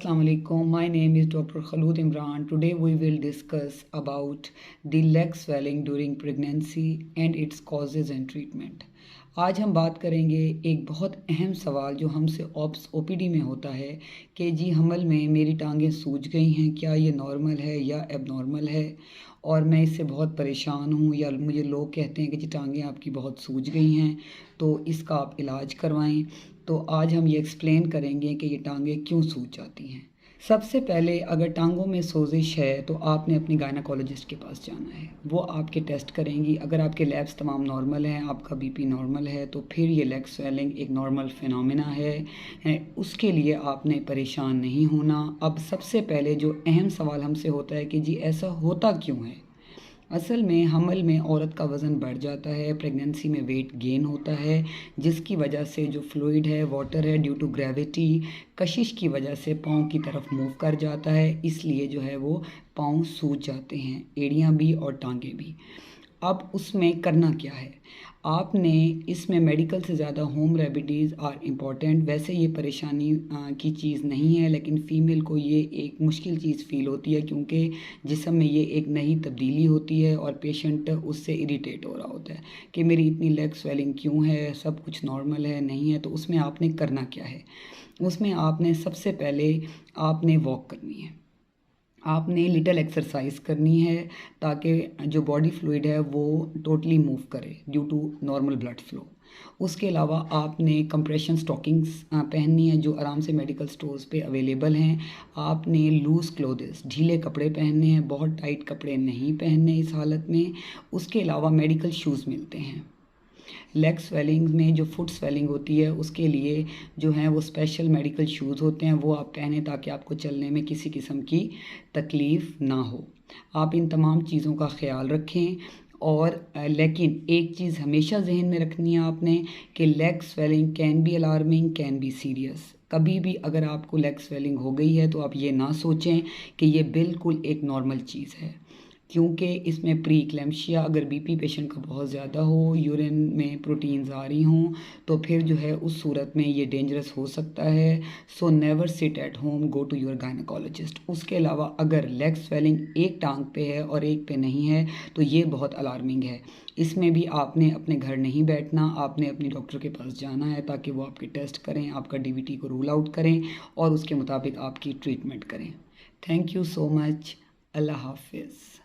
Assalamu alaikum. My name is Dr. Khalud Imran. Today we will discuss about the leg swelling during pregnancy and its causes and treatment. आज हम बात करेंगे एक बहुत अहम सवाल जो हमसे ओपीडी में होता है कि जी हमल में मेरी टांगें सूज गई हैं, क्या ये नॉर्मल है या एबनॉर्मल है और मैं इससे बहुत परेशान हूँ, या मुझे लोग कहते हैं कि जी टांगें आपकी बहुत सूज गई हैं तो इसका आप इलाज करवाएं। तो आज हम ये एक्सप्लेन करेंगे कि ये टांगें क्यों सूज जाती हैं। सबसे पहले अगर टांगों में सोजिश है तो आपने अपनी गायनाकोलॉजिस्ट के पास जाना है। वो आपके टेस्ट करेंगी। अगर आपके लैब्स तमाम नॉर्मल हैं, आपका बीपी नॉर्मल है, तो फिर ये लेग स्वेलिंग एक नॉर्मल फिनोमेना है। उसके लिए आपने परेशान नहीं होना। अब सबसे पहले जो अहम सवाल हमसे होता है कि जी ऐसा होता क्यों है। असल में हमल में औरत का वज़न बढ़ जाता है, प्रेगनेंसी में वेट गेन होता है, जिसकी वजह से जो फ्लूइड है, वाटर है, ड्यू टू ग्रेविटी कशिश की वजह से पाँव की तरफ मूव कर जाता है, इसलिए जो है वो पाँव सूज जाते हैं, एड़ियाँ भी और टांगें भी। अब उसमें करना क्या है, आपने इसमें मेडिकल से ज़्यादा होम रेमेडीज़ आर इम्पॉर्टेंट। वैसे ये परेशानी की चीज़ नहीं है, लेकिन फ़ीमेल को ये एक मुश्किल चीज़ फ़ील होती है क्योंकि जिस्म में ये एक नई तब्दीली होती है और पेशेंट उससे इरिटेट हो रहा होता है कि मेरी इतनी लेग स्वेलिंग क्यों है, सब कुछ नॉर्मल है नहीं है। तो उसमें आपने करना क्या है, उसमें आपने सबसे पहले आपने वॉक करनी है, आपने लिटिल एक्सरसाइज करनी है ताकि जो बॉडी फ्लूइड है वो टोटली मूव करे due to normal blood flow. उसके अलावा आपने कंप्रेशन स्टॉकिंग्स पहननी है जो आराम से मेडिकल स्टोर्स पे अवेलेबल हैं। आपने लूज़ क्लोथ्स, ढीले कपड़े पहनने हैं, बहुत टाइट कपड़े नहीं पहनने इस हालत में। उसके अलावा मेडिकल शूज़ मिलते हैं। लेग स्वेलिंग में जो फुट स्वेलिंग होती है उसके लिए जो है वो स्पेशल मेडिकल शूज़ होते हैं, वो आप पहने ताकि आपको चलने में किसी किस्म की तकलीफ़ ना हो। आप इन तमाम चीज़ों का ख्याल रखें। और लेकिन एक चीज़ हमेशा जहन में रखनी है आपने कि leg swelling can be alarming, can be serious. कभी भी अगर आपको लेग स्वेलिंग हो गई है तो आप ये ना सोचें कि ये बिल्कुल एक नॉर्मल चीज़ है, क्योंकि इसमें प्री इक्लेम्शिया, अगर बीपी पेशेंट का बहुत ज़्यादा हो, यूरिन में प्रोटीन्स आ रही हों, तो फिर जो है उस सूरत में ये डेंजरस हो सकता है। So never sit at home, go to your gynaecologist. उसके अलावा अगर लेग स्वेलिंग एक टांग पे है और एक पे नहीं है तो ये बहुत अलार्मिंग है। इसमें भी आपने अपने घर नहीं बैठना, आपने अपनी डॉक्टर के पास जाना है ताकि वो आपके टेस्ट करें, आपका डीवीटी को रूल आउट करें और उसके मुताबिक आपकी ट्रीटमेंट करें। Thank you so much. अल्लाह हाफिज़।